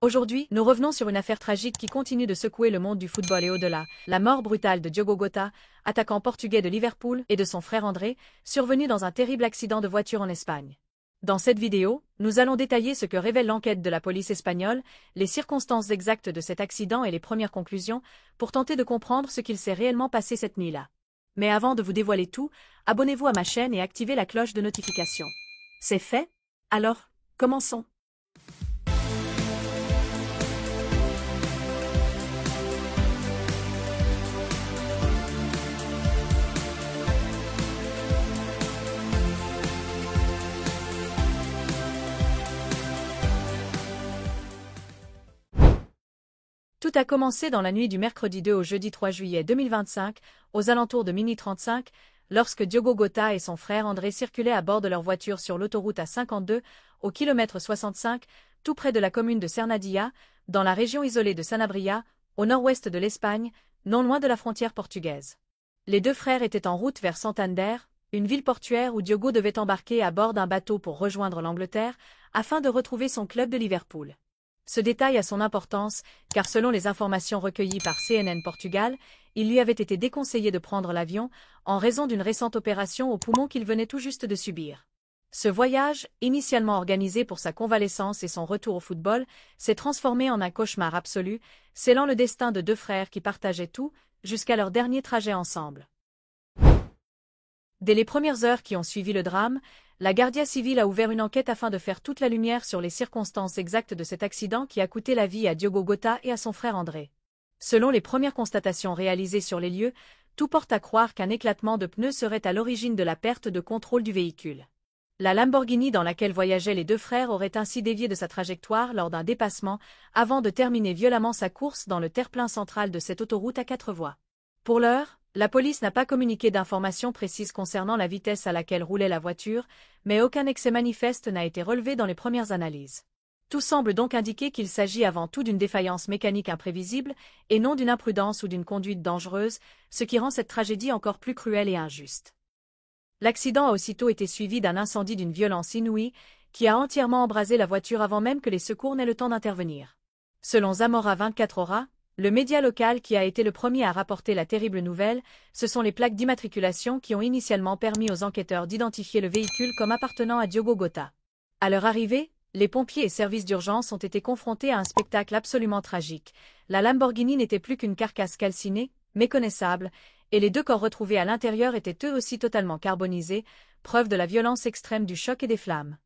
Aujourd'hui, nous revenons sur une affaire tragique qui continue de secouer le monde du football et au-delà, la mort brutale de Diogo Jota, attaquant portugais de Liverpool, et de son frère André, survenu dans un terrible accident de voiture en Espagne. Dans cette vidéo, nous allons détailler ce que révèle l'enquête de la police espagnole, les circonstances exactes de cet accident et les premières conclusions, pour tenter de comprendre ce qu'il s'est réellement passé cette nuit-là. Mais avant de vous dévoiler tout, abonnez-vous à ma chaîne et activez la cloche de notification. C'est fait? Alors, commençons. Tout a commencé dans la nuit du mercredi 2 au jeudi 3 juillet 2025, aux alentours de minuit 35, lorsque Diogo Jota et son frère André circulaient à bord de leur voiture sur l'autoroute A52, au kilomètre 65, tout près de la commune de Cernadilla, dans la région isolée de Sanabria, au nord-ouest de l'Espagne, non loin de la frontière portugaise. Les deux frères étaient en route vers Santander, une ville portuaire où Diogo devait embarquer à bord d'un bateau pour rejoindre l'Angleterre, afin de retrouver son club de Liverpool. Ce détail a son importance, car selon les informations recueillies par CNN Portugal, il lui avait été déconseillé de prendre l'avion, en raison d'une récente opération au poumon qu'il venait tout juste de subir. Ce voyage, initialement organisé pour sa convalescence et son retour au football, s'est transformé en un cauchemar absolu, scellant le destin de deux frères qui partageaient tout, jusqu'à leur dernier trajet ensemble. Dès les premières heures qui ont suivi le drame, la Guardia Civil a ouvert une enquête afin de faire toute la lumière sur les circonstances exactes de cet accident qui a coûté la vie à Diogo Jota et à son frère André. Selon les premières constatations réalisées sur les lieux, tout porte à croire qu'un éclatement de pneus serait à l'origine de la perte de contrôle du véhicule. La Lamborghini dans laquelle voyageaient les deux frères aurait ainsi dévié de sa trajectoire lors d'un dépassement, avant de terminer violemment sa course dans le terre-plein central de cette autoroute à 4 voies. Pour l'heure, la police n'a pas communiqué d'informations précises concernant la vitesse à laquelle roulait la voiture, mais aucun excès manifeste n'a été relevé dans les premières analyses. Tout semble donc indiquer qu'il s'agit avant tout d'une défaillance mécanique imprévisible, et non d'une imprudence ou d'une conduite dangereuse, ce qui rend cette tragédie encore plus cruelle et injuste. L'accident a aussitôt été suivi d'un incendie d'une violence inouïe, qui a entièrement embrasé la voiture avant même que les secours n'aient le temps d'intervenir. Selon Zamora 24 Horas, le média local qui a été le premier à rapporter la terrible nouvelle, ce sont les plaques d'immatriculation qui ont initialement permis aux enquêteurs d'identifier le véhicule comme appartenant à Diogo Jota. À leur arrivée, les pompiers et services d'urgence ont été confrontés à un spectacle absolument tragique. La Lamborghini n'était plus qu'une carcasse calcinée, méconnaissable, et les deux corps retrouvés à l'intérieur étaient eux aussi totalement carbonisés, preuve de la violence extrême du choc et des flammes.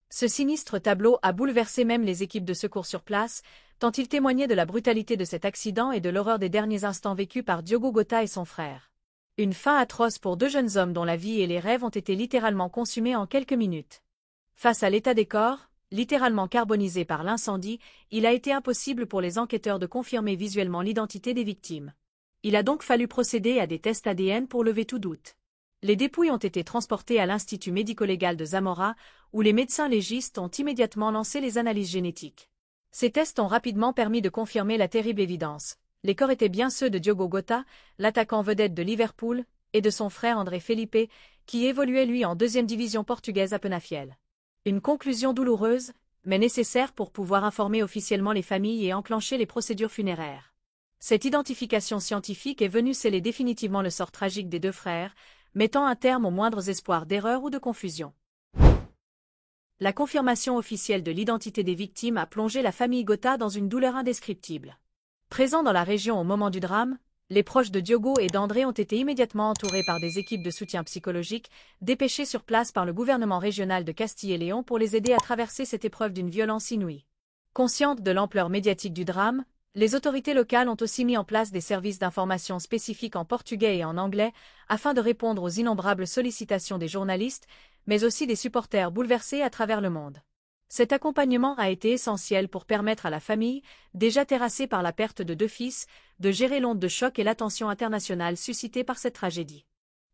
Ce sinistre tableau a bouleversé même les équipes de secours sur place, tant il témoignait de la brutalité de cet accident et de l'horreur des derniers instants vécus par Diogo Jota et son frère. Une fin atroce pour deux jeunes hommes dont la vie et les rêves ont été littéralement consumés en quelques minutes. Face à l'état des corps, littéralement carbonisés par l'incendie, il a été impossible pour les enquêteurs de confirmer visuellement l'identité des victimes. Il a donc fallu procéder à des tests ADN pour lever tout doute. Les dépouilles ont été transportées à l'Institut médico-légal de Zamora, où les médecins légistes ont immédiatement lancé les analyses génétiques. Ces tests ont rapidement permis de confirmer la terrible évidence. Les corps étaient bien ceux de Diogo Jota, l'attaquant vedette de Liverpool, et de son frère André Felipe, qui évoluait lui en deuxième division portugaise à Penafiel. Une conclusion douloureuse, mais nécessaire pour pouvoir informer officiellement les familles et enclencher les procédures funéraires. Cette identification scientifique est venue sceller définitivement le sort tragique des deux frères, mettant un terme aux moindres espoirs d'erreur ou de confusion. La confirmation officielle de l'identité des victimes a plongé la famille Jota dans une douleur indescriptible. Présents dans la région au moment du drame, les proches de Diogo et d'André ont été immédiatement entourés par des équipes de soutien psychologique, dépêchées sur place par le gouvernement régional de Castille et Léon pour les aider à traverser cette épreuve d'une violence inouïe. Conscientes de l'ampleur médiatique du drame, les autorités locales ont aussi mis en place des services d'information spécifiques en portugais et en anglais, afin de répondre aux innombrables sollicitations des journalistes, mais aussi des supporters bouleversés à travers le monde. Cet accompagnement a été essentiel pour permettre à la famille, déjà terrassée par la perte de deux fils, de gérer l'onde de choc et l'attention internationale suscitée par cette tragédie.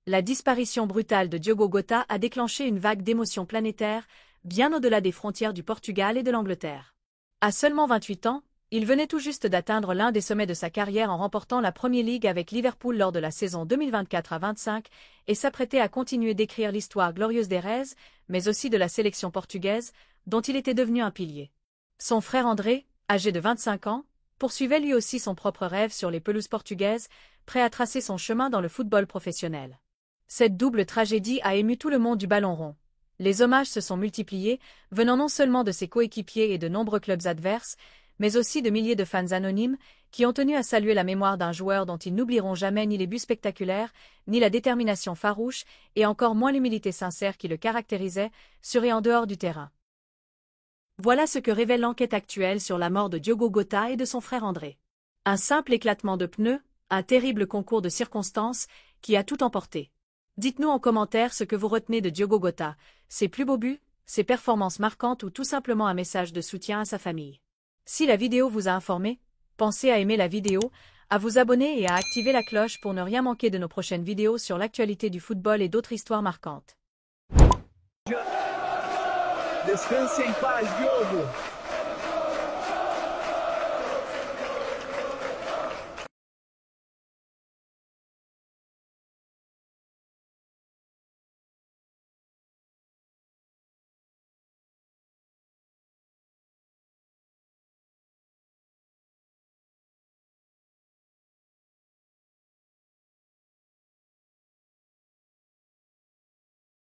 La disparition brutale de Diogo Jota a déclenché une vague d'émotions planétaires, bien au-delà des frontières du Portugal et de l'Angleterre. À seulement 28 ans, il venait tout juste d'atteindre l'un des sommets de sa carrière en remportant la Premier League avec Liverpool lors de la saison 2024-25 et s'apprêtait à continuer d'écrire l'histoire glorieuse des Reds, mais aussi de la sélection portugaise, dont il était devenu un pilier. Son frère André, âgé de 25 ans, poursuivait lui aussi son propre rêve sur les pelouses portugaises, prêt à tracer son chemin dans le football professionnel. Cette double tragédie a ému tout le monde du ballon rond. Les hommages se sont multipliés, venant non seulement de ses coéquipiers et de nombreux clubs adverses, mais aussi de milliers de fans anonymes qui ont tenu à saluer la mémoire d'un joueur dont ils n'oublieront jamais ni les buts spectaculaires, ni la détermination farouche, et encore moins l'humilité sincère qui le caractérisait, sur et en dehors du terrain. Voilà ce que révèle l'enquête actuelle sur la mort de Diogo Jota et de son frère André. Un simple éclatement de pneus, un terrible concours de circonstances qui a tout emporté. Dites-nous en commentaire ce que vous retenez de Diogo Jota, ses plus beaux buts, ses performances marquantes ou tout simplement un message de soutien à sa famille. Si la vidéo vous a informé, pensez à aimer la vidéo, à vous abonner et à activer la cloche pour ne rien manquer de nos prochaines vidéos sur l'actualité du football et d'autres histoires marquantes. Descanse em paz, Diogo.